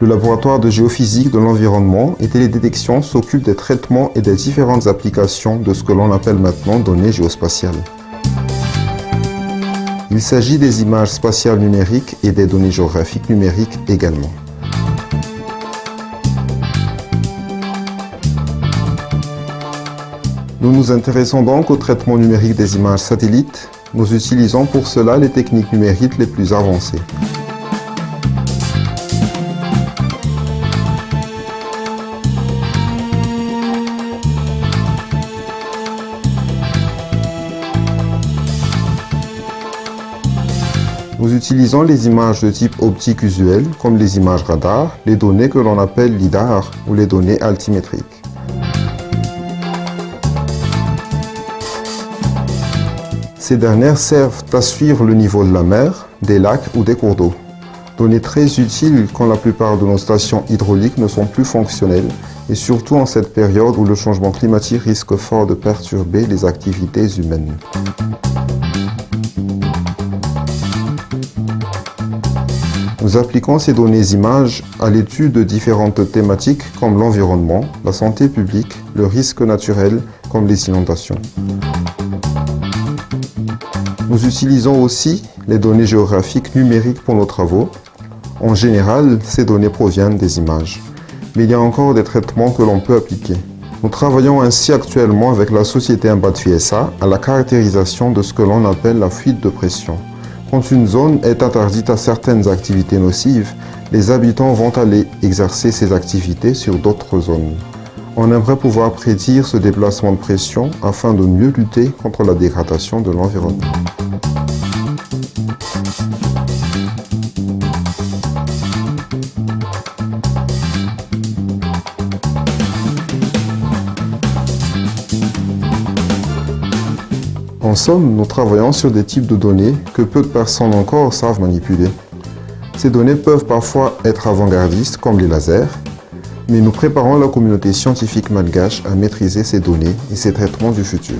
Le laboratoire de géophysique de l'environnement et télédétection s'occupe des traitements et des différentes applications de ce que l'on appelle maintenant données géospatiales. Il s'agit des images spatiales numériques et des données géographiques numériques également. Nous nous intéressons donc au traitement numérique des images satellites. Nous utilisons pour cela les techniques numériques les plus avancées. Nous utilisons les images de type optique usuel, comme les images radar, les données que l'on appelle LIDAR ou les données altimétriques. Ces dernières servent à suivre le niveau de la mer, des lacs ou des cours d'eau. Données très utiles quand la plupart de nos stations hydrauliques ne sont plus fonctionnelles et surtout en cette période où le changement climatique risque fort de perturber les activités humaines. Nous appliquons ces données images à l'étude de différentes thématiques comme l'environnement, la santé publique, le risque naturel comme les inondations. Nous utilisons aussi les données géographiques numériques pour nos travaux. En général, ces données proviennent des images. Mais il y a encore des traitements que l'on peut appliquer. Nous travaillons ainsi actuellement avec la société Embatfi SA à la caractérisation de ce que l'on appelle la fuite de pression. Quand une zone est interdite à certaines activités nocives, les habitants vont aller exercer ces activités sur d'autres zones. On aimerait pouvoir prédire ce déplacement de pression afin de mieux lutter contre la dégradation de l'environnement. En somme, nous travaillons sur des types de données que peu de personnes encore savent manipuler. Ces données peuvent parfois être avant-gardistes, comme les lasers, mais nous préparons la communauté scientifique malgache à maîtriser ces données et ces traitements du futur.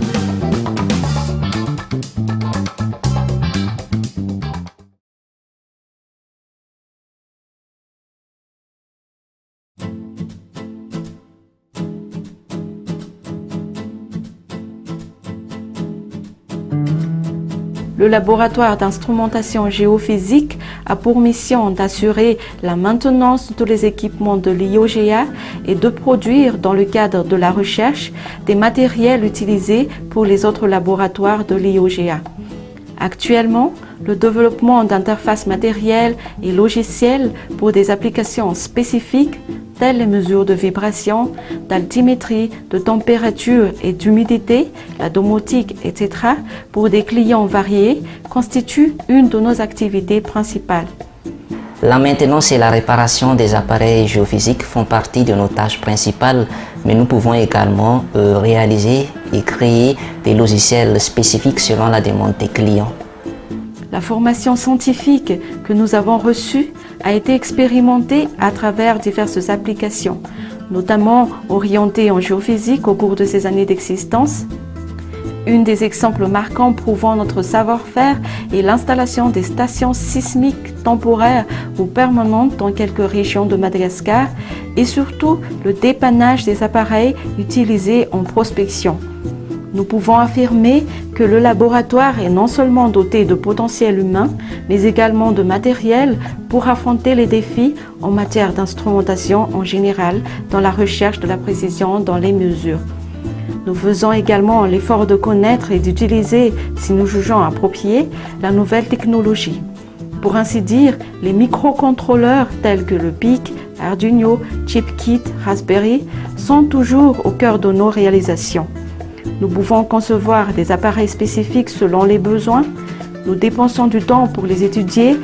Le laboratoire d'instrumentation géophysique a pour mission d'assurer la maintenance de tous les équipements de l'IOGA et de produire, dans le cadre de la recherche, des matériels utilisés pour les autres laboratoires de l'IOGA. Actuellement, le développement d'interfaces matérielles et logicielles pour des applications spécifiques telles les mesures de vibration, d'altimétrie, de température et d'humidité, la domotique, etc., pour des clients variés, constitue une de nos activités principales. La maintenance et la réparation des appareils géophysiques font partie de nos tâches principales, mais nous pouvons également réaliser et créer des logiciels spécifiques selon la demande des clients. La formation scientifique que nous avons reçue a été expérimentée à travers diverses applications, notamment orientées en géophysique au cours de ces années d'existence. Un des exemples marquants prouvant notre savoir-faire est l'installation des stations sismiques temporaires ou permanentes dans quelques régions de Madagascar et surtout le dépannage des appareils utilisés en prospection. Nous pouvons affirmer que le laboratoire est non seulement doté de potentiel humain, mais également de matériel pour affronter les défis en matière d'instrumentation en général dans la recherche de la précision dans les mesures. Nous faisons également l'effort de connaître et d'utiliser, si nous jugeons approprié, la nouvelle technologie. Pour ainsi dire, les microcontrôleurs tels que le PIC, Arduino, ChipKit, Raspberry sont toujours au cœur de nos réalisations. Nous pouvons concevoir des appareils spécifiques selon les besoins, nous dépensons du temps pour les étudier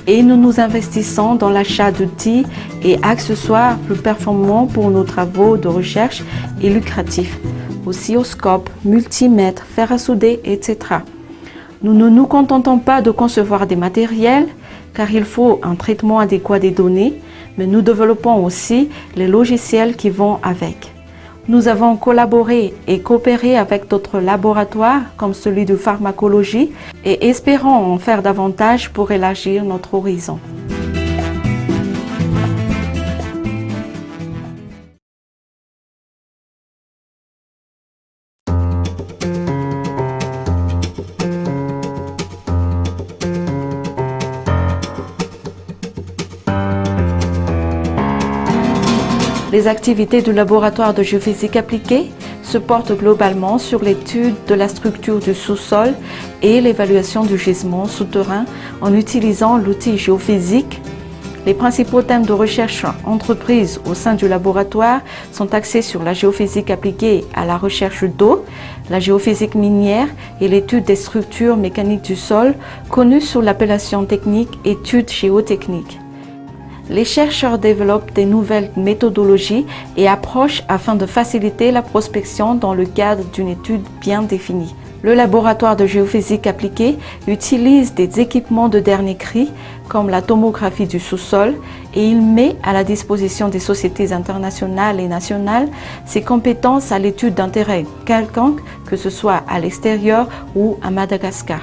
et nous nous investissons dans l'achat d'outils et accessoires plus performants pour nos travaux de recherche et lucratifs, oscilloscopes, multimètres, fer à souder, etc. Nous ne nous contentons pas de concevoir des matériels, car il faut un traitement adéquat des données, mais nous développons aussi les logiciels qui vont avec. Nous avons collaboré et coopéré avec d'autres laboratoires comme celui de pharmacologie et espérons en faire davantage pour élargir notre horizon. Les activités du laboratoire de géophysique appliquée se portent globalement sur l'étude de la structure du sous-sol et l'évaluation du gisement souterrain en utilisant l'outil géophysique. Les principaux thèmes de recherche entreprises au sein du laboratoire sont axés sur la géophysique appliquée à la recherche d'eau, la géophysique minière et l'étude des structures mécaniques du sol, connues sous l'appellation technique études géotechniques. Les chercheurs développent des nouvelles méthodologies et approches afin de faciliter la prospection dans le cadre d'une étude bien définie. Le laboratoire de géophysique appliquée utilise des équipements de dernier cri comme la tomographie du sous-sol et il met à la disposition des sociétés internationales et nationales ses compétences à l'étude d'intérêt quelconque, que ce soit à l'extérieur ou à Madagascar.